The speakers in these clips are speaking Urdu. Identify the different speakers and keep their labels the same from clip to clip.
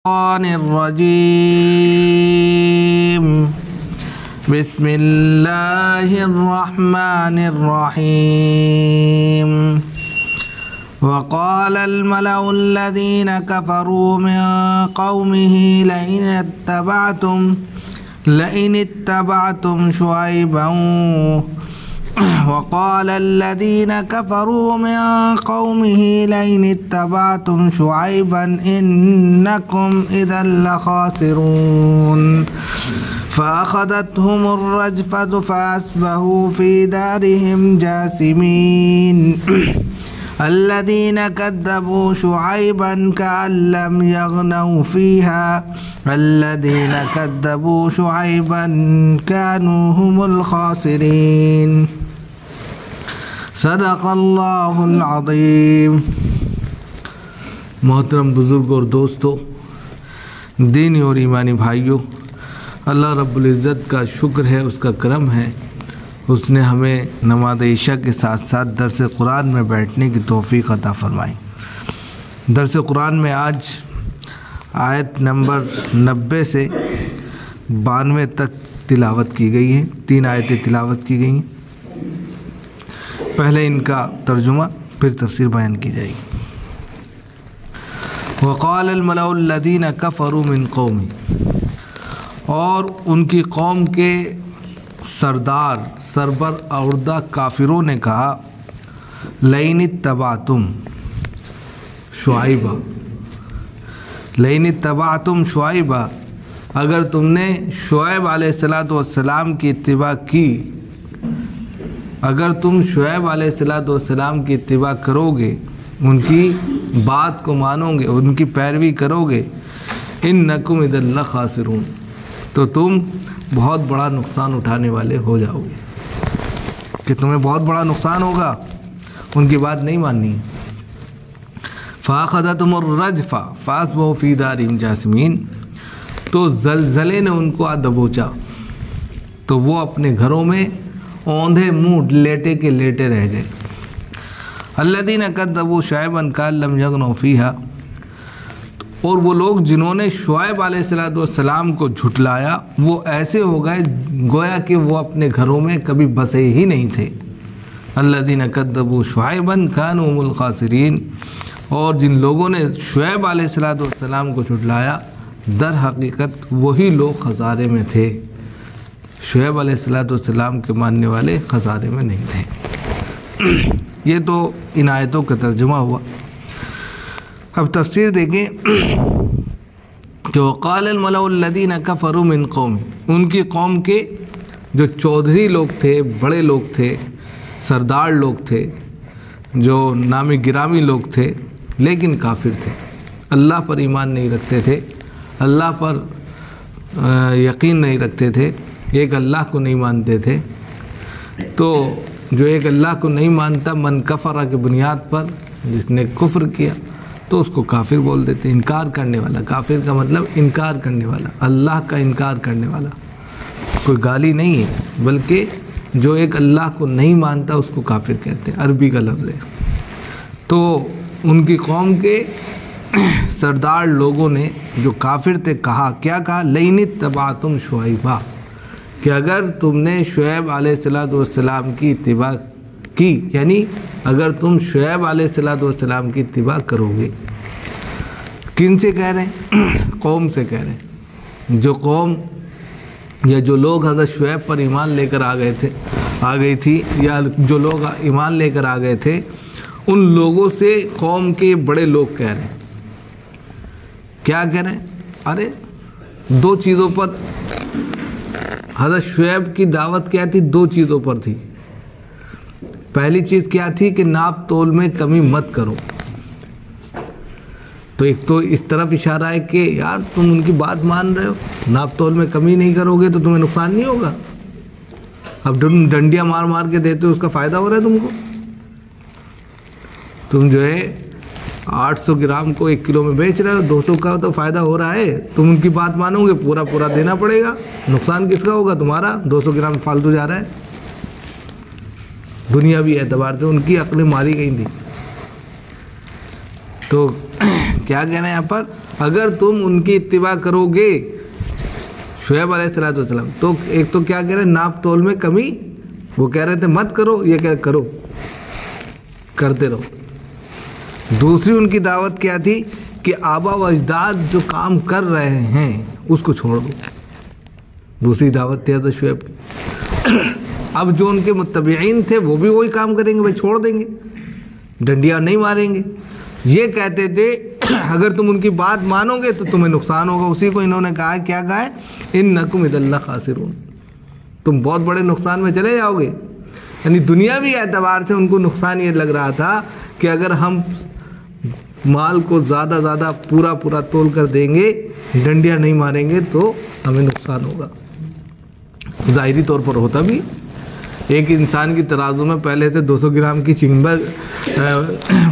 Speaker 1: الشيطان الرجيم بسم الله الرحمن الرحيم وقال الملأ الذين كفروا من قومه لئن اتبعتم شعيبا وقال الذين كفروا من قومه لئن اتبعتم شعيبا إنكم إذا لخاسرون فأخذتهم الرجفة فأصبحوا في دارهم جاثمين الذين كذبوا شعيبا كأن لم يغنوا فيها الذين كذبوا شعيبا كانوا هم الخاسرين صدق اللہ العظیم۔ محترم بزرگ اور دوستو، دینی اور ایمانی بھائیوں، اللہ رب العزت کا شکر ہے، اس کا کرم ہے، اس نے ہمیں نماز عشاء کے ساتھ ساتھ درس قرآن میں بیٹھنے کی توفیق عطا فرمائی۔ درس قرآن میں آج آیت نمبر 90 سے 92 تک تلاوت کی گئی ہے، 3 آیتیں تلاوت کی گئی ہیں۔ پہلے ان کا ترجمہ پھر تفسیر بیان کی جائے گی۔ وقال الملأ الذین کفروا من قومی، اور ان کی قوم کے سردار سربراہ کافروں نے کہا لئن اتبعتم شعیبا، لئن اتبعتم شعیبا، اگر تم نے شعیب علیہ السلام کی اتباع کی، اگر تم شعیب علیہ السلام کی اتباع کرو گے، ان کی بات کو مانو گے، ان کی پیروی کرو گے، انکم اذا لخاسرون، تو تم بہت بڑا نقصان اٹھانے والے ہو جاؤ گے، کہ تمہیں بہت بڑا نقصان ہوگا، ان کی بات نہیں ماننی۔ فَأَخَذَتْهُمُ الرَّجْفَةُ فَأَصْبَحُوا فِي دَارِهِمْ جَاثِمِينَ، تو زلزلے نے ان کو دبوچا، تو وہ اپنے گھروں میں اوندھے منہ لیٹے کے لیٹے رہ گئے۔ الَّذِينَ كَذَّبُوا شُعَيْبًا كَأَن لَّمْ يَغْنَوْا فِيهَا، اور وہ لوگ جنہوں نے شعیب علیہ السلام کو جھٹلایا، وہ ایسے ہو گئے گویا کہ وہ اپنے گھروں میں کبھی بسے ہی نہیں تھے۔ الذین کذبوا شعیبا کانوا هم الخاسرین، اور جن لوگوں نے شعیب علیہ السلام کو جھٹلایا، در حقیقت وہی لوگ خسارے میں تھے۔ شعیب علیہ السلام کے ماننے والے خسارے میں نہیں تھے۔ یہ تو ان آیتوں کا ترجمہ ہوا۔ اب تفسیر دیکھیں کہ وقال الملأ الذین کفروا من قوم، ان کی قوم کے جو چودھری لوگ تھے، بڑے لوگ تھے، سردار لوگ تھے، جو نامی گرامی لوگ تھے، لیکن کافر تھے، اللہ پر ایمان نہیں رکھتے تھے، اللہ پر یقین نہیں رکھتے تھے، ایک اللہ کو نہیں مانتے تھے۔ تو جو ایک اللہ کو نہیں مانتا، من کفرہ کی بنیاد پر جس نے کفر کیا، تو اس کو کافر بول دیتے، انکار کرنے والا۔ کافر کا مطلب انکار کرنے والا، اللہ کا انکار کرنے والا، کوئی گالی نہیں ہے، بلکہ جو ایک اللہ کو نہیں مانتا اس کو کافر کہتے ہیں، عربی کا لفظ ہے۔ تو ان کی قوم کے سردار لوگوں نے جو کافر تھے کہا، کیا کہا؟ لئن اتبعتم شعیبا، کہ اگر تم نے شعیب علیہ السلام کی اتباع کی، یعنی اگر تم شعیب علیہ السلام کی اتباع کرو گے۔ کن سے کہہ رہے ہیں؟ قوم سے کہہ رہے ہیں۔ جو قوم یا جو لوگ حضرت شعیب پر ایمان لے کر آ گئی تھی، یا جو لوگ ایمان لے کر آ گئے تھے، ان لوگوں سے قوم کے بڑے لوگ کہہ رہے ہیں۔ کیا کہہ رہے ہیں؟ ارے 2 چیزوں پر حضرت شعیب کی دعوت کیا تھی؟ 2 چیزوں پر تھی۔ پہلی چیز کیا تھی کہ ناپ تول میں کمی مت کرو۔ تو ایک تو اس طرف اشارہ ہے کہ یار تم ان کی بات مان رہے ہو، ناپ تول میں کمی نہیں کرو گے تو تمہیں نقصان نہیں ہوگا۔ اب تم ڈنڈیاں مار مار کے دیتے ہو، اس کا فائدہ ہو رہا ہے تم کو؟ تم جو ہے 800 گرام کو 1 کلو میں بیچ رہے ہو، 200 کا تو فائدہ ہو رہا ہے، تم ان کی بات مانو گے، پورا دینا پڑے گا، نقصان کس کا ہوگا؟ تمہارا، 200 گرام فالتو جا رہا ہے۔ دنیاوی اعتبار سے ان کی عقلیں ماری گئی تھیں۔ تو کیا کہنا ہے یہاں پر؟ اگر تم ان کی اتباع کرو گے شعیب علیہ السلام، تو ایک تو کیا کہہ رہے ہیں؟ ناپ تول میں کمی، وہ کہہ رہے تھے مت کرو، یہ کہہ کرو، کرتے رہو۔ دوسری ان کی دعوت کیا تھی کہ آبا و اجداد جو کام کر رہے ہیں اس کو چھوڑ دو، دوسری دعوت تھی حضرت شعیب کی۔ اب جو ان کے متبعین تھے وہ بھی وہی کام کریں گے، بھائی چھوڑ دیں گے، ڈنڈیاں نہیں ماریں گے۔ یہ کہتے تھے اگر تم ان کی بات مانو گے تو تمہیں نقصان ہوگا، اسی کو انہوں نے کہا ہے، کیا کہا ہے؟ انکم اذا لخاسرون، تم بہت بڑے نقصان میں چلے جاؤ گے۔ یعنی دنیاوی اعتبار سے ان کو نقصان یہ لگ رہا تھا کہ اگر ہم مال کو زیادہ پورا تول کر دیں گے، ڈنڈیاں نہیں ماریں گے تو ہمیں نقصان ہوگا۔ ظاہری طور پر ہوتا بھی، ایک انسان کی ترازو میں پہلے سے 200 گرام کی چنبر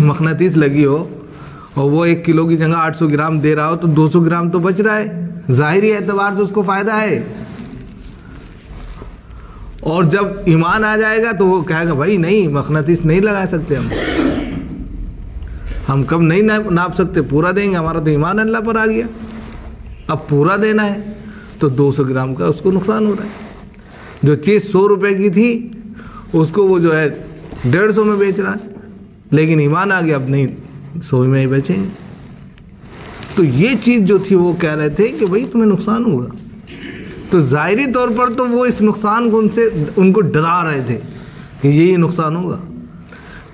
Speaker 1: مقناطیس لگی ہو اور وہ 1 کلو کی جگہ 800 گرام دے رہا ہو تو 200 گرام تو بچ رہا ہے، ظاہری اعتبار سے اس کو فائدہ ہے۔ اور جب ایمان آ جائے گا تو وہ کہے گا بھائی نہیں، مقناطیس نہیں لگا سکتے ہم کم نہیں ناپ سکتے، پورا دیں گے، ہمارا تو ایمان اللہ پر آ گیا، اب پورا دینا ہے تو 200 گرام کا اس کو نقصان ہو رہا ہے۔ جو چیز 100 روپے کی تھی اس کو وہ جو ہے 150 میں بیچ رہا ہے، لیکن ایمان آ گیا، اب نہیں 100 میں ہی بیچیں گے۔ تو یہ چیز جو تھی وہ کہہ رہے تھے کہ بھائی تمہیں نقصان ہوگا، تو ظاہری طور پر تو وہ اس نقصان کو ان کو ڈرا رہے تھے کہ یہی نقصان ہوگا،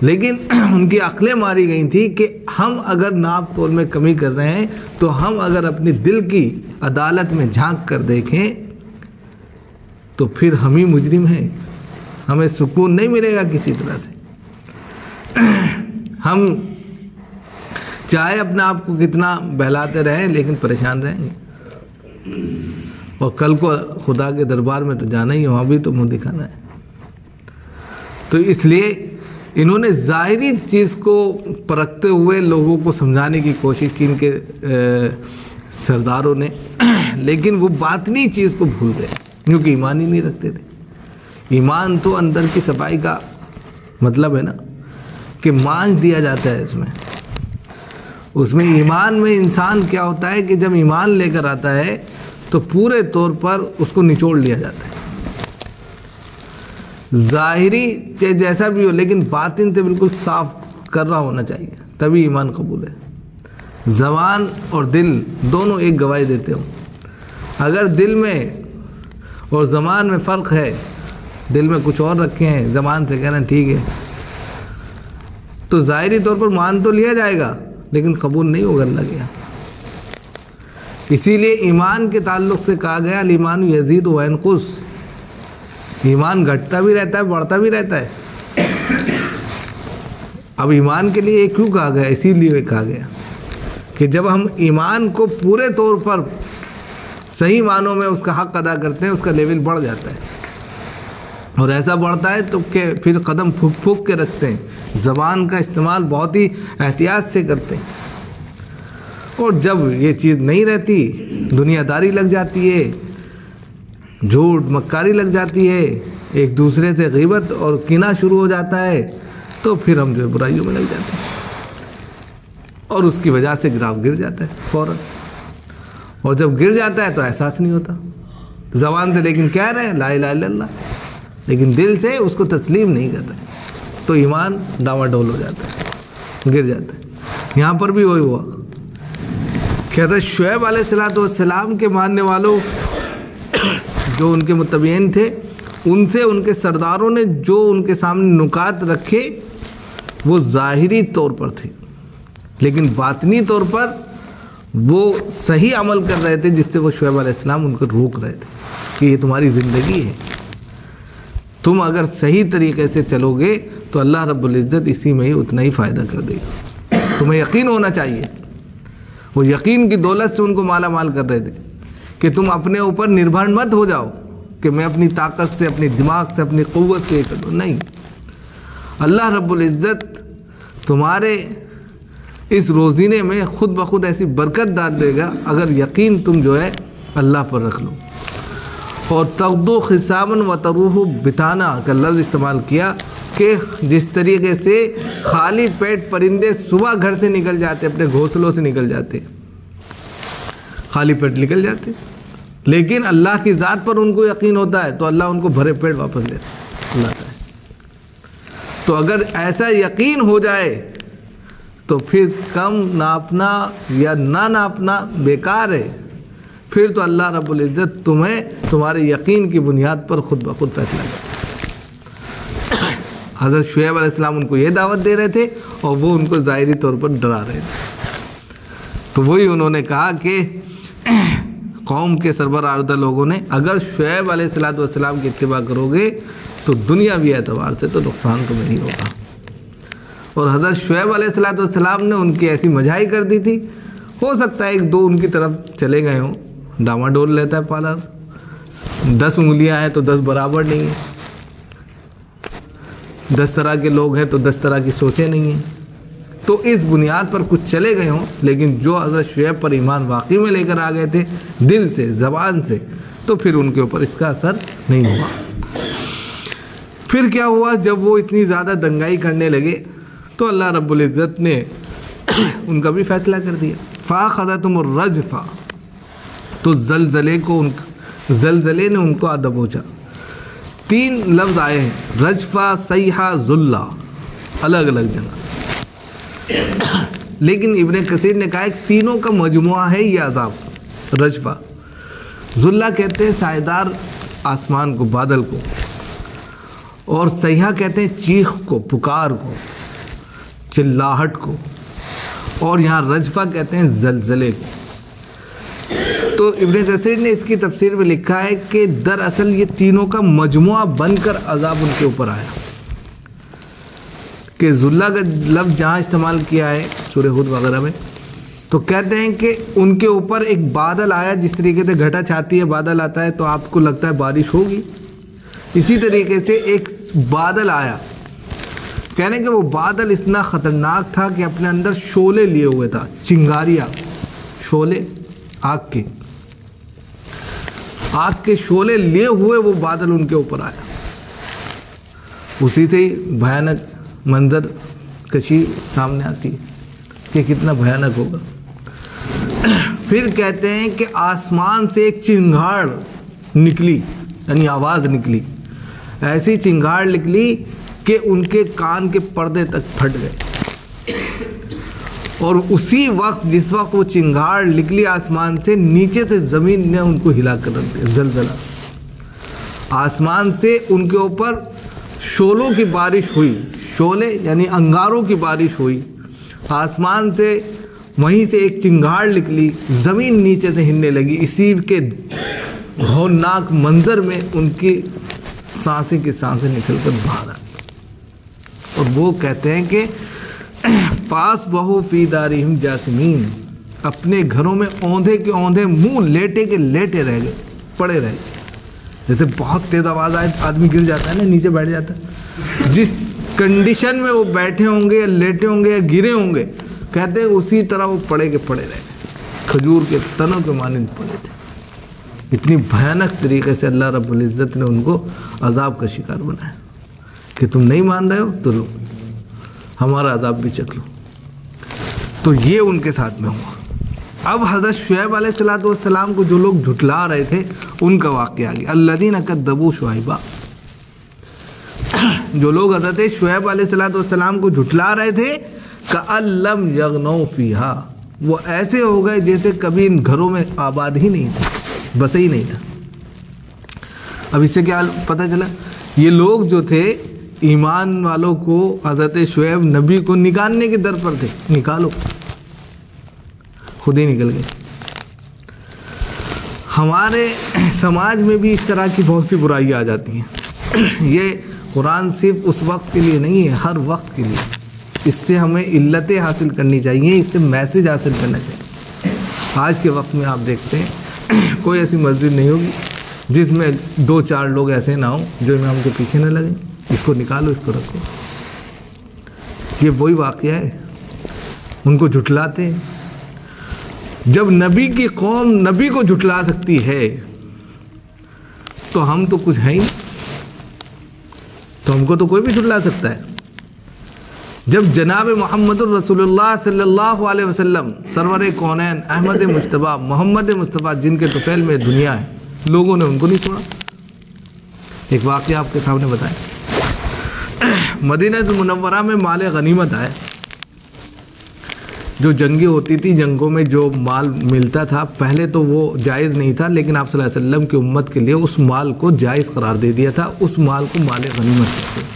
Speaker 1: لیکن ان کی عقلیں ماری گئی تھی کہ ہم اگر ناپ تول میں کمی کر رہے ہیں تو ہم اگر اپنی دل کی عدالت میں جھانک کر دیکھیں تو پھر ہم ہی مجرم ہیں، ہمیں سکون نہیں ملے گا کسی طرح سے۔ ہم چاہے اپنے آپ کو کتنا بہلاتے رہیں لیکن پریشان رہیں گے، اور کل کو خدا کے دربار میں تو جانا ہی ہے، وہاں بھی تو منہ دکھانا ہے۔ تو اس لیے انہوں نے ظاہری چیز کو پرکھتے ہوئے لوگوں کو سمجھانے کی کوشش کی ان کے سرداروں نے، لیکن وہ باطنی چیز کو بھول گئے کیونکہ ایمان ہی نہیں رکھتے تھے۔ ایمان تو اندر کی صفائی کا مطلب ہے نا، کہ مانج دیا جاتا ہے اس میں ایمان میں انسان کیا ہوتا ہے کہ جب ایمان لے کر آتا ہے تو پورے طور پر اس کو نچوڑ لیا جاتا ہے۔ ظاہری چاہے جیسا بھی ہو لیکن باطن سے بالکل صاف کر رہا ہونا چاہیے، تبھی ایمان قبول ہے۔ زبان اور دل دونوں ایک گواہی دیتے ہوں، اگر دل میں اور زبان میں فرق ہے، دل میں کچھ اور رکھے ہیں، زبان سے کہنا ٹھیک ہے، تو ظاہری طور پر مان تو لیا جائے گا لیکن قبول نہیں ہوگا اللہ کے یہاں۔ اسی لیے ایمان کے تعلق سے کہا گیا الایمان یزید و ینقص، ایمان گھٹتا بھی رہتا ہے، بڑھتا بھی رہتا ہے۔ اب ایمان کے لیے کیوں کہا گیا؟ اسی لیے کہا گیا کہ جب ہم ایمان کو پورے طور پر صحیح معنوں میں اس کا حق ادا کرتے ہیں، اس کا لیول بڑھ جاتا ہے، اور ایسا بڑھتا ہے تو کہ پھر قدم پھک پھک کے رکھتے ہیں، زبان کا استعمال بہت ہی احتیاط سے کرتے ہیں، اور جب یہ چیز نہیں رہتی، دنیا داری لگ جاتی ہے، جھوٹ مکاری لگ جاتی ہے، ایک دوسرے سے غیبت اور کینہ شروع ہو جاتا ہے، تو پھر ہم جو برائیوں میں لگ جاتے ہیں، اور اس کی وجہ سے گراف گر جاتا ہے فوراً، اور جب گر جاتا ہے تو احساس نہیں ہوتا، زبان سے لیکن کہہ رہے ہیں لا الہ الا اللہ، لیکن دل سے اس کو تسلیم نہیں کر رہے، تو ایمان ڈاواڈول ہو جاتا ہے، گر جاتا ہے۔ یہاں پر بھی وہی ہوا کہ حضرت شعیب علیہ السلام کے ماننے والوں جو ان کے متبعین تھے، ان سے ان کے سرداروں نے جو ان کے سامنے نکات رکھے وہ ظاہری طور پر تھے، لیکن باطنی طور پر وہ صحیح عمل کر رہے تھے جس سے وہ شعیب علیہ السلام ان کو روک رہے تھے کہ یہ تمہاری زندگی ہے، تم اگر صحیح طریقے سے چلو گے تو اللہ رب العزت اسی میں ہی اتنا ہی فائدہ کر دے گا، تمہیں یقین ہونا چاہیے۔ وہ یقین کی دولت سے ان کو مالا مال کر رہے تھے کہ تم اپنے اوپر نربھر مت ہو جاؤ کہ میں اپنی طاقت سے، اپنی دماغ سے، اپنی قوت سے کروں، نہیں، اللہ رب العزت تمہارے اس روزینے میں خود بخود ایسی برکت ڈال دے گا اگر یقین تم جو ہے اللہ پر رکھ لو۔ اور تغدو خصامن و تروح بتانا کا لفظ استعمال کیا، کہ جس طریقے سے خالی پیٹ پرندے صبح گھر سے نکل جاتے، اپنے گھونسلوں سے نکل جاتے، خالی پیٹ نکل جاتے، لیکن اللہ کی ذات پر ان کو یقین ہوتا ہے تو اللہ ان کو بھرے پیٹ واپس لاتا ہے۔ تو اگر ایسا یقین ہو جائے تو پھر کم ناپنا یا نہ ناپنا بیکار ہے، پھر تو اللہ رب العزت تمہیں تمہارے یقین کی بنیاد پر خود بخود فیصلہ کرے۔ حضرت شعیب علیہ السلام ان کو یہ دعوت دے رہے تھے اور وہ ان کو ظاہری طور پر ڈرا رہے تھے۔ تو وہی انہوں نے کہا کہ قوم کے سربراہ لوگوں نے اگر شعیب علیہ السلام کی اتباع کرو گے تو دنیاوی اعتبار سے تو نقصان تمہیں ہی ہوگا۔ اور حضرت شعیب علیہ السلام نے ان کی ایسی مجھائی کر دی تھی، ہو سکتا ہے ایک دو ان کی طرف چلے گئے ہوں، ڈاما ڈول لیتا ہے پالا، 10 انگلیاں ہیں تو 10 برابر نہیں ہیں، 10 طرح کے لوگ ہیں تو 10 طرح کی سوچیں نہیں ہیں، تو اس بنیاد پر کچھ چلے گئے ہوں، لیکن جو حضرت شعیب پر ایمان واقعی میں لے کر آ گئے تھے دل سے زبان سے، تو پھر ان کے اوپر اس کا اثر نہیں ہوا۔ پھر کیا ہوا، جب وہ اتنی زیادہ دنگائی کرنے لگے تو اللہ رب العزت نے ان کا بھی فیصلہ کر دیا۔ فَأَخَذَتْهُمُ الرَّجْفَةُ، تو زلزلے نے ان کو دبوچا۔ 3 لفظ آئے ہیں، رجفہ، صیحہ، ذلہ، الگ الگ جگہ، لیکن ابن کثیر نے کہا کہ تینوں کا مجموعہ ہے یہ عذاب۔ رجفہ، ذلہ کہتے ہیں سائیدار آسمان کو، بادل کو، اور صیحہ کہتے ہیں چیخ کو، پکار کو، چلاہٹ کو، اور یہاں رجفہ کہتے ہیں زلزلے کو۔ تو ابن کثیر نے اس کی تفسیر میں لکھا ہے کہ دراصل یہ تینوں کا مجموعہ بن کر عذاب ان کے اوپر آیا۔ کہ ذلہ کا لفظ جہاں استعمال کیا ہے سورہ ہود وغیرہ میں، تو کہتے ہیں کہ ان کے اوپر ایک بادل آیا، جس طریقے سے گھٹا چھاتی ہے بادل آتا ہے تو آپ کو لگتا ہے بارش ہوگی، اسی طریقے سے ایک بادل آیا۔ کہنے کہ وہ بادل اتنا خطرناک تھا کہ اپنے اندر شعلے لیے ہوئے تھا، چنگاریاں، شعلے آگ کے شعلے لیے ہوئے وہ بادل ان کے اوپر آیا۔ اسی سے ہی بھیانک منظر کشی سامنے آتی ہے کہ کتنا بھیانک ہوگا۔ پھر کہتے ہیں کہ آسمان سے ایک چنگھاڑ نکلی، یعنی آواز نکلی، ایسی چنگھاڑ نکلی کہ ان کے کان کے پردے تک پھٹ گئے، اور اسی وقت جس وقت وہ چنگھاڑ نکلی آسمان سے، نیچے سے زمین نے ان کو ہلا کر رکھ دیا، زلزلہ۔ آسمان سے ان کے اوپر شعلوں کی بارش ہوئی، شعلے یعنی انگاروں کی بارش ہوئی، آسمان سے وہیں سے ایک چنگھاڑ نکلی، زمین نیچے سے ہلنے لگی۔ اسی کے ہولناک منظر میں ان کی سانسیں کی سانسیں نکل کر باہر آ گئی، اور وہ کہتے ہیں کہ فَأَصْبَحُوا فِي دَارِهِمْ جَاثِمِينَ، اپنے گھروں میں اوندھے کے اوندھے، منہ لیٹے کے لیٹے رہ گئے، پڑے رہ گئے۔ جیسے بہت تیز آواز آئے آدمی گر جاتا ہے نا، نیچے بیٹھ جاتا ہے، جس کنڈیشن میں وہ بیٹھے ہوں گے یا لیٹے ہوں گے یا گرے ہوں گے، کہتے ہیں اسی طرح وہ پڑے کے پڑے رہ گئے، کھجور کے تنوں کے مانند پڑے تھے۔ اتنی بھیانک طریقے سے اللہ رب العزت نے ان کو عذاب کا شکار بنایا کہ تم نہیں مان رہے ہو تو لو، ہمارا عذاب بھی چکھ لو۔ تو یہ ان کے ساتھ میں ہوا۔ اب حضرت شعیب علیہ السلام کو جو لوگ جھٹلا رہے تھے ان کا واقعہ آ گیا۔ الذین کذبوا شعیبا، جو لوگ حضرت شعیب علیہ السلام کو جھٹلا رہے تھے، کأن لم یغنوا فیہا، وہ ایسے ہو گئے جیسے کبھی ان گھروں میں آباد ہی نہیں تھا، بسے ہی نہیں تھا۔ اب اس سے کیا پتہ چلا، یہ لوگ جو تھے ایمان والوں کو، حضرت شعیب نبی کو نکالنے کے در پر تھے، نکالو، خود ہی نکل گئے۔ ہمارے سماج میں بھی اس طرح کی بہت سی برائیاں آ جاتی ہیں۔ یہ قرآن صرف اس وقت کے لیے نہیں ہے، ہر وقت کے لیے۔ اس سے ہمیں علتیں حاصل کرنی چاہیے، اس سے میسج حاصل کرنا چاہیے۔ آج کے وقت میں آپ دیکھتے ہیں کوئی ایسی مسجد نہیں ہوگی جس میں 2-4 لوگ ایسے نہ ہوں جو امام کے پیچھے نہ لگیں، اس کو نکالو، اس کو رکھو۔ یہ وہی واقعہ ہے، ان کو جھٹلاتے ہیں۔ جب نبی کی قوم نبی کو جھٹلا سکتی ہے تو ہم تو کچھ ہیں ہی۔ تو ہم کو تو کوئی بھی جھٹلا سکتا ہے۔ جب جناب محمد الرسول اللہ صلی اللہ علیہ وسلم سرور کونین احمد مجتبیٰ محمد مصطفیٰ جن کے طفیل میں دنیا ہے، لوگوں نے ان کو نہیں چھوڑا۔ ایک واقعہ آپ کے سامنے بتائیں، مدینہ منورہ میں مال غنیمت آئے، جو جنگیں ہوتی تھی، جنگوں میں جو مال ملتا تھا پہلے تو وہ جائز نہیں تھا، لیکن آپ صلی اللہ علیہ وسلم کی امت کے لیے اس مال کو جائز قرار دے دیا تھا۔ اس مال کو مال غنیمت کہتے ہیں۔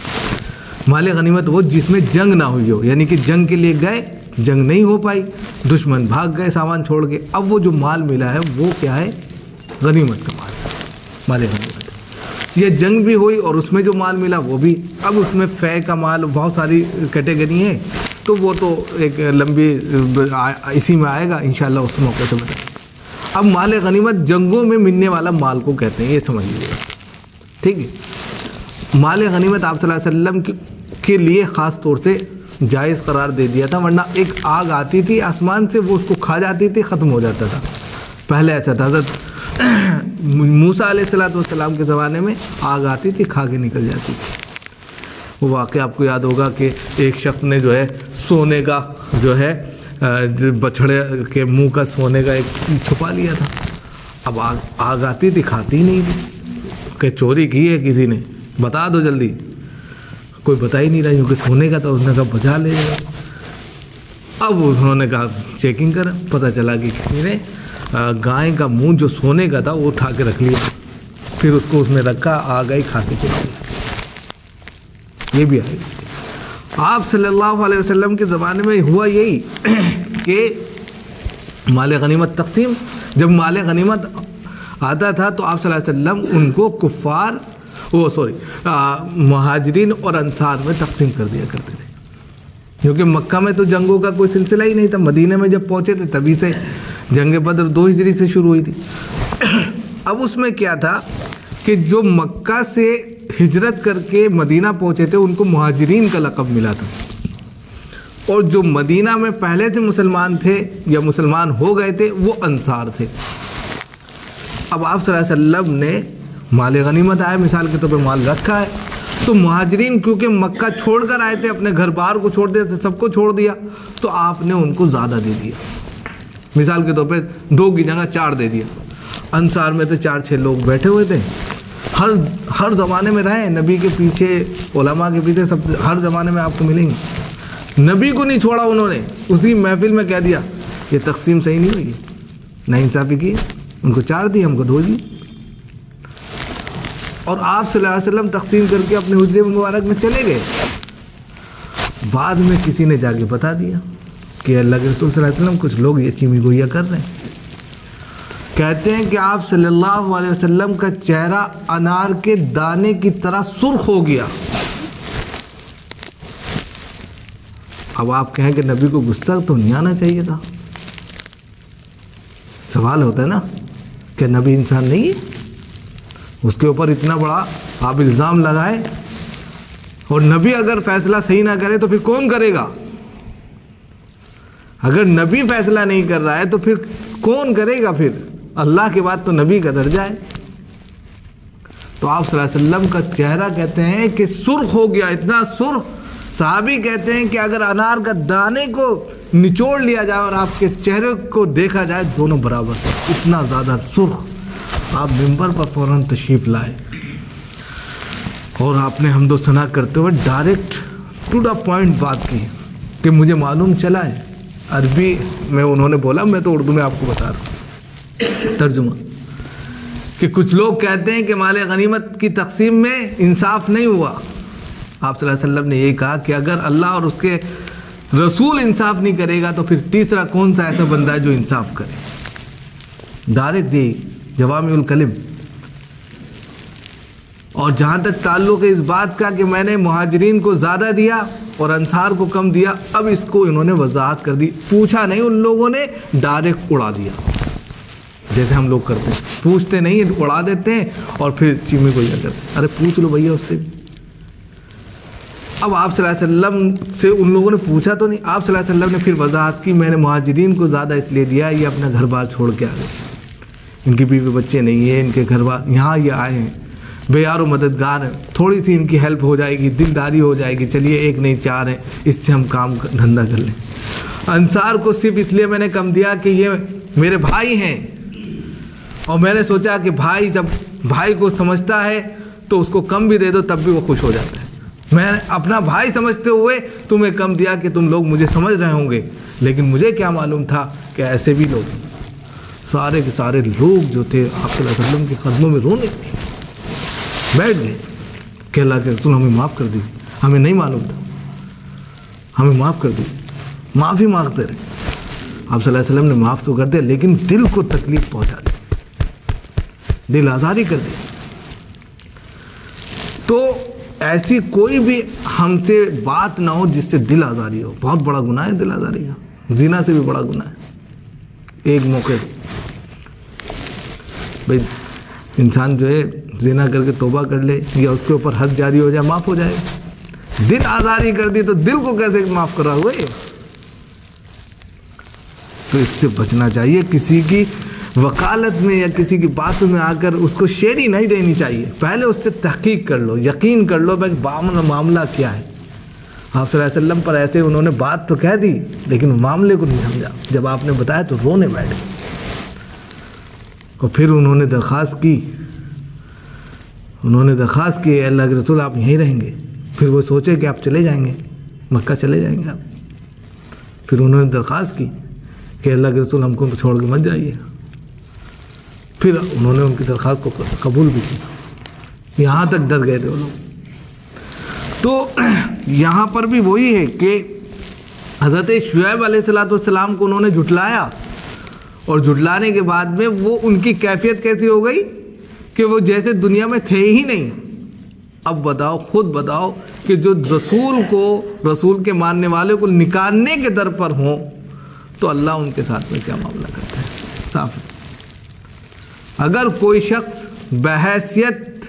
Speaker 1: مال غنیمت وہ جس میں جنگ نہ ہوئی ہو، یعنی کہ جنگ کے لیے گئے، جنگ نہیں ہو پائی، دشمن بھاگ گئے سامان چھوڑ کے، اب وہ جو مال ملا ہے وہ کیا ہے؟ غنیمت کا مال ہے، مال غنیمت۔ یہ جنگ بھی ہوئی اور اس میں جو مال ملا وہ بھی، اب اس میں فے کا مال بہت ساری کیٹیگری ہیں، تو وہ تو ایک لمبی اسی میں آئے گا انشاءاللہ، اس موقع سے بتائیں۔ اب مال غنیمت جنگوں میں ملنے والا مال کو کہتے ہیں، یہ سمجھ لیجیے، ٹھیک ہے۔ مال غنیمت آپ صلی اللہ علیہ وسلم کے لیے خاص طور سے جائز قرار دے دیا تھا، ورنہ ایک آگ آتی تھی آسمان سے، وہ اس کو کھا جاتی تھی، ختم ہو جاتا تھا۔ پہلے ایسا تھا، حضرت موسیٰ علیہ السلام کے زمانے میں آگ آتی تھی، کھا کے نکل جاتی تھی۔ وہ واقعہ آپ کو یاد ہوگا کہ ایک شخص نے جو ہے سونے کا جو ہے بچھڑے کے منہ کا سونے کا ایک چھپا لیا تھا۔ اب آگ آتی تھی، کھاتی نہیں تھی، کہ چوری کی ہے کسی نے، بتا دو جلدی، کوئی بتا ہی نہیں رہا، کیونکہ سونے کا تھا، اس نے کہا بچا لے گا۔ اب انہوں نے کہا چیکنگ کرا، پتہ چلا کہ کسی نے گائے کا منہ جو سونے کا تھا وہ اٹھا کے رکھ لیا، پھر اس کو اس میں رکھا، آ گئی، کھا کے چلا گیا۔ یہ بھی آئے گا۔ آپ صلی اللہ علیہ وسلم کے زمانے میں ہوا یہی کہ مال غنیمت تقسیم، جب مال غنیمت آتا تھا تو آپ صلی اللہ علیہ وسلم ان کو مہاجرین اور انصار میں تقسیم کر دیا کرتے تھے، کیونکہ مکہ میں تو جنگوں کا کوئی سلسلہ ہی نہیں تھا۔ مدینہ میں جب پہنچے تھے تبھی سے جنگ بدر 2 ہجری سے شروع ہوئی تھی۔ اب اس میں کیا تھا کہ جو مکہ سے ہجرت کر کے مدینہ پہنچے تھے ان کو مہاجرین کا لقب ملا تھا، اور جو مدینہ میں پہلے سے مسلمان تھے یا مسلمان ہو گئے تھے وہ انصار تھے۔ اب آپ صلی اللہ علیہ وسلم نے مال غنیمت آئے، مثال کے طور پہ مال رکھا ہے، تو مہاجرین کیونکہ مکہ چھوڑ کر آئے تھے، اپنے گھر بار کو چھوڑ دیا تھے، سب کو چھوڑ دیا، تو آپ نے ان کو زیادہ دے دیا۔ مثال کے طور پہ 2 کی جگہ 4 دے دیا۔ انصار میں تو 4-6 لوگ بیٹھے ہوئے تھے، ہر زمانے میں رہے، نبی کے پیچھے، علماء کے پیچھے، سب ہر زمانے میں آپ کو ملیں گے۔ نبی کو نہیں چھوڑا انہوں نے، اسی محفل میں کہہ دیا یہ تقسیم صحیح نہیں ہوئی، ناانصافی کی، ان کو 4 دی، ہم کو 2 دی۔ اور آپ صلی اللہ علیہ وسلم تقسیم کر کے اپنے حجرے مبارک میں چلے گئے۔ بعد میں کسی نے جا کے بتا دیا کہ اللہ کے رسول صلی اللہ علیہ وسلم کچھ لوگ یہ چیمی گوئیاں کر رہے ہیں۔ کہتے ہیں کہ آپ صلی اللہ علیہ وسلم کا چہرہ انار کے دانے کی طرح سرخ ہو گیا۔ اب آپ کہیں کہ نبی کو غصہ تو نہیں آنا چاہیے تھا؟ سوال ہوتا ہے نا کہ نبی انسان نہیں ہے؟ اس کے اوپر اتنا بڑا آپ الزام لگائے، اور نبی اگر فیصلہ صحیح نہ کرے تو پھر کون کرے گا؟ اگر نبی فیصلہ نہیں کر رہا ہے تو پھر کون کرے گا؟ پھر اللہ کے بعد تو نبی کا درجہ ہے۔ تو آپ صلی اللہ علیہ وسلم کا چہرہ کہتے ہیں کہ سرخ ہو گیا، اتنا سرخ، صحابی کہتے ہیں کہ اگر انار کا دانے کو نچوڑ لیا جائے اور آپ کے چہرے کو دیکھا جائے دونوں برابر تھے، اتنا زیادہ سرخ۔ آپ ممبر پر فوراً تشریف لائے اور آپ نے حمد و ثنا کرتے ہوئے ڈائریکٹ ٹو دا پوائنٹ بات کی کہ مجھے معلوم چلا ہے، عربی میں انہوں نے بولا، میں تو اردو میں آپ کو بتا رہا ہوں ترجمہ، کہ کچھ لوگ کہتے ہیں کہ مال غنیمت کی تقسیم میں انصاف نہیں ہوا۔ آپ صلی اللہ علیہ وسلم نے یہی کہا کہ اگر اللہ اور اس کے رسول انصاف نہیں کرے گا تو پھر تیسرا کون سا ایسا بندہ ہے جو انصاف کرے؟ ڈائریکٹ دی جوامع الکلم۔ اور جہاں تک تعلق ہے اس بات کا کہ میں نے مہاجرین کو زیادہ دیا اور انصار کو کم دیا، اب اس کو انہوں نے وضاحت کر دی، پوچھا نہیں ان لوگوں نے، ڈائریکٹ اڑا دیا، جیسے ہم لوگ کرتے ہیں، پوچھتے نہیں، اڑا دیتے ہیں اور پھر چیمی کو یہ کرتے ہیں، ارے پوچھ لو بھیا اس سے بھی۔ اب آپ صلی اللہ علیہ وسلم سے ان لوگوں نے پوچھا تو نہیں، آپ صلی اللہ علیہ وسلم نے پھر وضاحت کی، میں نے مہاجرین کو زیادہ اس لیے دیا، یہ اپنا گھر بار چھوڑ کے آ گئے، ان کی بیوی بچے نہیں ہیں، ان کے گھر بار، یہاں یہ آئے ہیں، بے یار و مددگار ہیں، تھوڑی سی ان کی ہیلپ ہو جائے گی، دلداری ہو جائے گی، چلیے ایک نہیں چار ہیں، اس سے ہم کام دھندا کر لیں۔ انصار کو صرف اس لیے میں نے کم دیا کہ یہ میرے بھائی ہیں، اور میں نے سوچا کہ بھائی جب بھائی کو سمجھتا ہے تو اس کو کم بھی دے دو تب بھی وہ خوش ہو جاتا ہے۔ میں نے اپنا بھائی سمجھتے ہوئے تمہیں کم دیا کہ تم لوگ مجھے سمجھ رہے ہوں گے، لیکن مجھے کیا معلوم تھا کہ ایسے بھی لوگ سارے کے سارے لوگ جو تھے آپ صلی اللہ علیہ وسلم کے قدموں میں رونے تھے، بیٹھ گئے کہ اللہ کے رسول ہمیں معاف کر دیجیے، ہمیں نہیں معلوم تھا، ہمیں معاف کر دیجیے۔ معافی مانگتے رہے، آپ صلی اللہ علیہ وسلم نے معاف تو کر دیا لیکن دل کو تکلیف پہنچا دی، دل آزاری کر دی۔ تو ایسی کوئی بھی ہم سے بات نہ ہو جس سے دل آزاری ہو، بہت بڑا گناہ ہے دل آزاری کا، زنا سے بھی بڑا گناہ ہے۔ ایک موقع بھائی انسان جو ہے زنا کر کے توبہ کر لے یا اس کے اوپر حد جاری ہو جائے، معاف ہو جائے گا۔ دل آزاری کر دی تو دل کو کیسے معاف کرا ہوئے؟ تو اس سے بچنا چاہیے، کسی کی وکالت میں یا کسی کی باتوں میں آ کر اس کو شیری نہیں دینی چاہیے، پہلے اس سے تحقیق کر لو، یقین کر لو بھائی معاملہ کیا ہے۔ آپ صلی اللہ علیہ وسلم پر ایسے انہوں نے بات تو کہہ دی لیکن معاملے کو نہیں سمجھا، جب آپ نے بتایا تو رونے بیٹھے، اور پھر انہوں نے درخواست کی اے اللہ کے رسول آپ یہیں رہیں گے۔ پھر وہ سوچے کہ آپ چلے جائیں گے، مکہ چلے جائیں گے آپ۔ پھر انہوں نے درخواست کی کہ اللہ کے رسول ہم کو چھوڑ کے مت جائیے۔ پھر انہوں نے ان کی درخواست کو قبول بھی کیا، یہاں تک ڈر گئے تھے وہ لوگ۔ تو یہاں پر بھی وہی ہے کہ حضرت شعیب علیہ السلام کو انہوں نے جھٹلایا، اور جھٹلانے کے بعد میں وہ ان کی کیفیت کیسی ہو گئی کہ وہ جیسے دنیا میں تھے ہی نہیں۔ اب بتاؤ، خود بتاؤ کہ جو رسول کے ماننے والے کو نکالنے کے در پر ہوں تو اللہ ان کے ساتھ میں کیا معاملہ کرتا ہے؟ صاف ہے۔ اگر کوئی شخص بحیثیت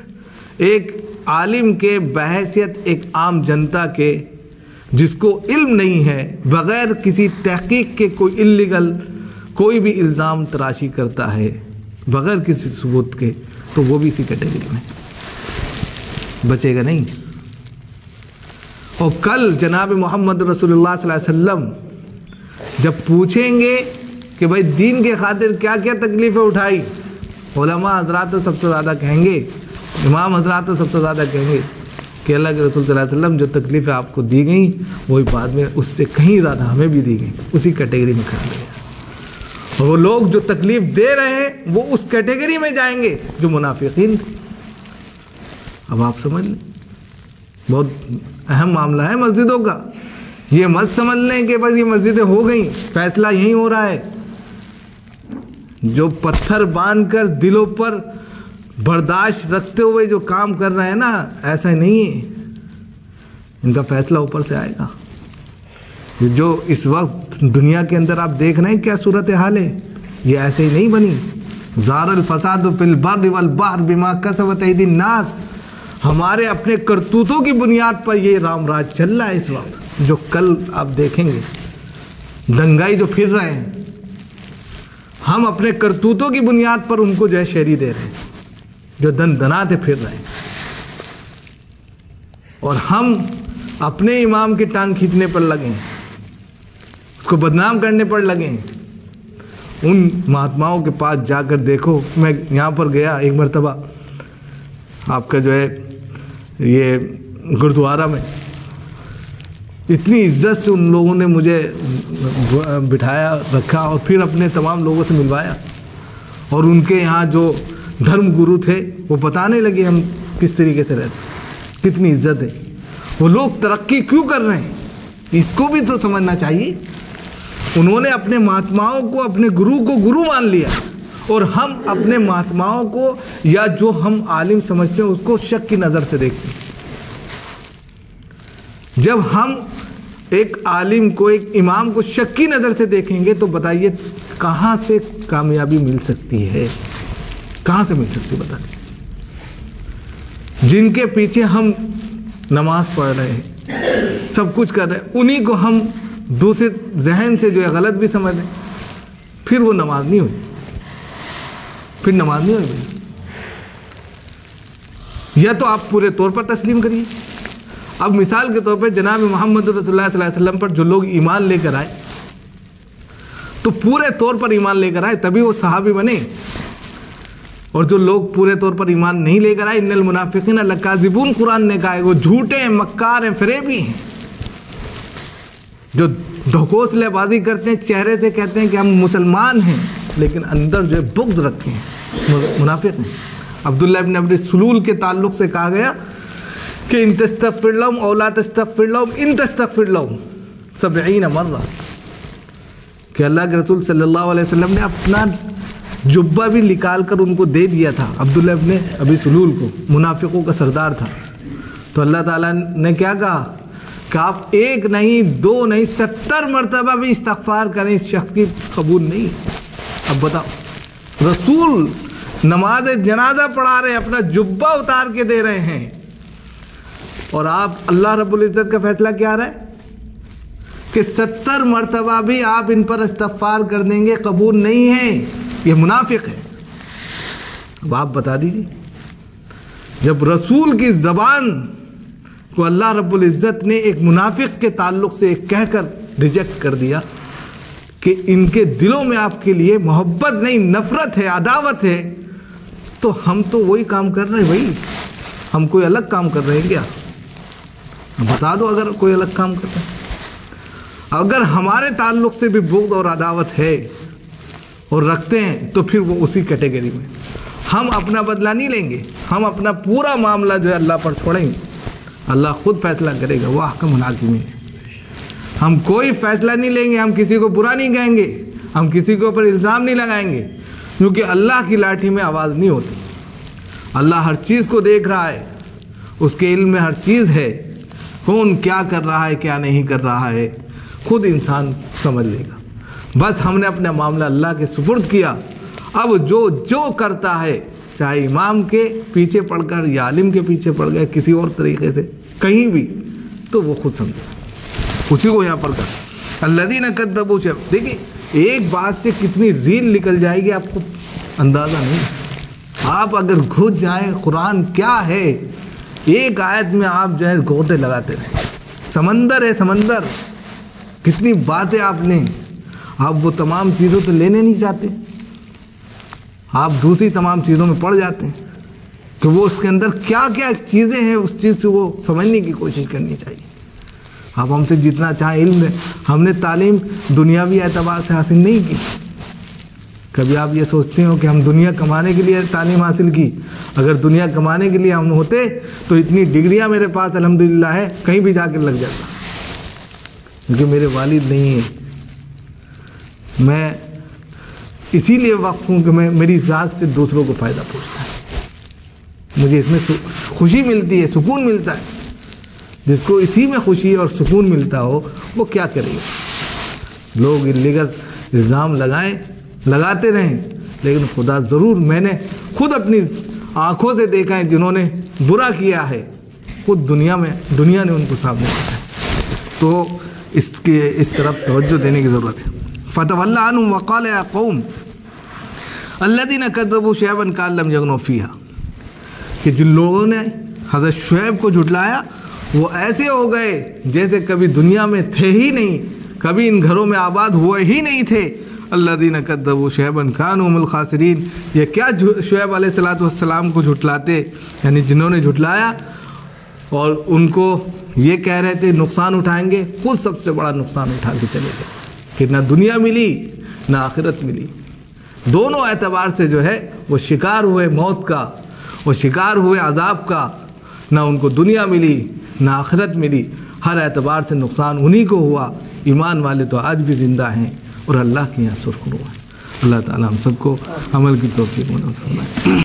Speaker 1: ایک عالم کے، بحیثیت ایک عام جنتا کے، جس کو علم نہیں ہے، بغیر کسی تحقیق کے کوئی اللیگل کوئی بھی الزام تراشی کرتا ہے بغیر کسی ثبوت کے، تو وہ بھی اسی کیٹیگری میں بچے گا نہیں۔ اور کل جناب محمد رسول اللہ صلی اللہ علیہ وسلم جب پوچھیں گے کہ بھائی دین کے خاطر کیا کیا تکلیفیں اٹھائی، علماء حضرات تو سب سے زیادہ کہیں گے، امام حضرات تو سب سے زیادہ کہیں گے کہ اللہ کے رسول صلی اللہ علیہ وسلم جو تکلیفیں آپ کو دی گئیں وہی بعد میں اس سے کہیں زیادہ ہمیں بھی دی گئیں، اسی کیٹیگری میں کھڑے ہیں۔ اور وہ لوگ جو تکلیف دے رہے ہیں وہ اس کیٹیگری میں جائیں گے جو منافقین تھے۔ اب آپ سمجھ لیں، بہت اہم معاملہ ہے مسجدوں کا۔ یہ مت سمجھ لیں کہ بس یہ مسجدیں ہو گئیں، فیصلہ یہیں ہو رہا ہے۔ جو پتھر باندھ کر دلوں پر برداشت رکھتے ہوئے جو کام کر رہے ہیں نا، ایسا نہیں ہے، ان کا فیصلہ اوپر سے آئے گا۔ جو اس وقت دنیا کے اندر آپ دیکھ رہے ہیں کیا صورتحال ہے، یہ ایسے ہی نہیں بنی۔ ظہر الفساد فی البر والبحر بما کسبت ایدی الناس، ہمارے اپنے کرتوتوں کی بنیاد پر یہ رام راج چل رہا ہے اس وقت، جو کل آپ دیکھیں گے دنگائی جو پھر رہے ہیں، ہم اپنے کرتوتوں کی بنیاد پر ان کو جو ہے شہری دے رہے ہیں، جو دندناتے پھر رہے ہیں، اور ہم اپنے امام کی ٹانگ کھینچنے پر لگے ہیں، اس کو بدنام کرنے پر لگے ہیں۔ ان مہاتماؤں کے پاس جا کر دیکھو، میں یہاں پر گیا ایک مرتبہ، آپ کا جو ہے یہ گردوارہ میں، اتنی عزت سے ان لوگوں نے مجھے بٹھایا رکھا اور پھر اپنے تمام لوگوں سے ملوایا، اور ان کے یہاں جو دھرم گرو تھے وہ بتانے لگے ہم کس طریقے سے رہتے، کتنی عزت ہے، وہ لوگ ترقی کیوں کر رہے ہیں، اس کو بھی تو سمجھنا چاہیے۔ انہوں نے اپنے مہاتماؤں کو، اپنے گرو کو گرو مان لیا، اور ہم اپنے مہاتماؤں کو یا جو ہم عالم سمجھتے ہیں اس کو شک کی نظر سے دیکھتے ہیں۔ جب ہم ایک عالم کو، ایک امام کو شک کی نظر سے دیکھیں گے تو بتائیے کہاں سے کامیابی مل سکتی ہے، کہاں سے مل سکتی ہے بتائیے۔ جن کے پیچھے ہم نماز پڑھ رہے ہیں، سب کچھ کر رہے ہیں، انہی کو ہم دوسرے ذہن سے جو ہے غلط بھی سمجھ رہے ہیں، پھر وہ نماز نہیں ہوئی، پھر نماز نہیں ہوئی۔ یا تو آپ پورے طور پر تسلیم کریے. اب مثال کے طور پہ جناب محمد رسول اللہ صلی اللہ علیہ وسلم پر جو لوگ ایمان لے کر آئے تو پورے طور پر ایمان لے کر آئے تبھی وہ صحابی بنے. اور جو لوگ پورے طور پر ایمان نہیں لے کر آئے ان المنافقین لکاذبون قرآن نے کہا ہے وہ جھوٹے ہیں, مکار ہیں, فریبی ہیں, جو ڈھکوسلے بازی کرتے ہیں, چہرے سے کہتے ہیں کہ ہم مسلمان ہیں لیکن اندر جو ہے بغض رکھے ہیں, منافق ہیں. عبداللہ ابن ابی سلول کے تعلق سے کہا گیا کہ ان تستغفر لهم او لا تستغفر لهم ان تستغفر لهم 70 مرہ, کہ اللہ کے رسول صلی اللہ علیہ وسلم نے اپنا جبہ بھی نکال کر ان کو دے دیا تھا عبداللہ ابن ابی سلول کو, منافقوں کا سردار تھا. تو اللہ تعالیٰ نے کیا کہا کہ آپ 1 نہیں 2 نہیں 70 مرتبہ بھی استغفار کریں, اس شخص کی قبول نہیں. اب بتاؤ, رسول نماز جنازہ پڑھا رہے ہیں, اپنا جبہ اتار کے دے رہے ہیں, اور آپ اللہ رب العزت کا فیصلہ کیا آ رہا ہے کہ 70 مرتبہ بھی آپ ان پر استغفار کر دیں گے, قبول نہیں ہے, یہ منافق ہے. اب آپ بتا دیجیے, جب رسول کی زبان کو اللہ رب العزت نے ایک منافق کے تعلق سے کہہ کر ریجیکٹ کر دیا کہ ان کے دلوں میں آپ کے لیے محبت نہیں نفرت ہے, عداوت ہے, تو ہم تو وہی کام کر رہے ہیں. وہی ہم کوئی الگ کام کر رہے ہیں کیا؟ بتا دو اگر کوئی الگ کام کرتے ہیں. اگر ہمارے تعلق سے بھی بغض اور عداوت ہے اور رکھتے ہیں تو پھر وہ اسی کیٹیگری میں. ہم اپنا بدلہ نہیں لیں گے, ہم اپنا پورا معاملہ جو ہے اللہ پر چھوڑیں گے. اللہ خود فیصلہ کرے گا, وہ احکم الحاکمین ہے. ہم کوئی فیصلہ نہیں لیں گے, ہم کسی کو برا نہیں کہیں گے, ہم کسی کے اوپر الزام نہیں لگائیں گے, کیونکہ اللہ کی لاٹھی میں آواز نہیں ہوتی. اللہ ہر چیز کو دیکھ رہا ہے, اس کے علم میں ہر چیز ہے, کون کیا کر رہا ہے کیا نہیں کر رہا ہے خود انسان سمجھ لے گا. بس ہم نے اپنا معاملہ اللہ کے سپرد کیا. اب جو کرتا ہے, چاہے امام کے پیچھے پڑھ کر یا عالم کے پیچھے پڑھ گئے کسی اور طریقے سے کہیں بھی, تو وہ خود سمجھے, اسی کو یہاں پڑھ کر الذین کذبوا. دیکھیے ایک بات سے کتنی ریل نکل جائے گی آپ کو اندازہ نہیں. آپ اگر گھس جائیں قرآن کیا ہے, ایک آیت میں آپ جو ہے گوتے لگاتے رہیں. سمندر ہے سمندر, کتنی باتیں آپ لیں, آپ وہ تمام چیزوں تو لینے نہیں چاہتے, آپ دوسری تمام چیزوں میں پڑ جاتے ہیں کہ وہ اس کے اندر کیا کیا چیزیں ہیں, اس چیز سے وہ سمجھنے کی کوشش کرنی چاہیے. آپ ہم سے جتنا چاہیں علم ہے, ہم نے تعلیم دنیاوی اعتبار سے حاصل نہیں کی. کبھی آپ یہ سوچتے ہو کہ ہم دنیا کمانے کے لیے تعلیم حاصل کی؟ اگر دنیا کمانے کے لیے ہم ہوتے تو اتنی ڈگریاں میرے پاس الحمدللہ ہے, کہیں بھی جا کے لگ جاتا. کیونکہ میرے والد نہیں ہیں, میں اسی لیے وقف ہوں کہ میں میری ذات سے دوسروں کو فائدہ پہنچتا ہے. مجھے اس میں خوشی ملتی ہے, سکون ملتا ہے. جس کو اسی میں خوشی اور سکون ملتا ہو وہ کیا کرے گا. لوگ لیگل الزام لگاتے رہیں, لیکن خدا ضرور, میں نے خود اپنی آنکھوں سے دیکھا ہے جنہوں نے برا کیا ہے, خود دنیا نے ان کو سامنے رکھا ہے. تو اس طرف توجہ دینے کی ضرورت ہے. فتولى عنهم وقال يا قوم الذين كذبوا شعيبا كأن لم يغنوا فيها. کہ جن لوگوں نے حضرت شعیب کو جھٹلایا وہ ایسے ہو گئے جیسے کبھی دنیا میں تھے ہی نہیں, کبھی ان گھروں میں آباد ہوئے ہی نہیں تھے. الذين كذبوا شعيبا كانوا هم الخاسرين. یہ کیا شعیب علیہ الصلوۃ والسلام کو جھٹلاتے, یعنی جنہوں نے جھٹلایا اور ان کو یہ کہہ رہے تھے نقصان اٹھائیں گے, خود سب سے بڑا نقصان اٹھا کے چلے گئے کہ نہ دنیا ملی نہ آخرت ملی. دونوں اعتبار سے جو ہے وہ شکار ہوئے موت کا, وہ شکار ہوئے عذاب کا. نہ ان کو دنیا ملی نہ آخرت ملی, ہر اعتبار سے نقصان انہی کو ہوا. ایمان والے تو آج بھی زندہ ہیں اور اللہ کے یہاں سرخرو ہیں. اللہ تعالیٰ ہم سب کو عمل کی توفیق عطا فرمائے.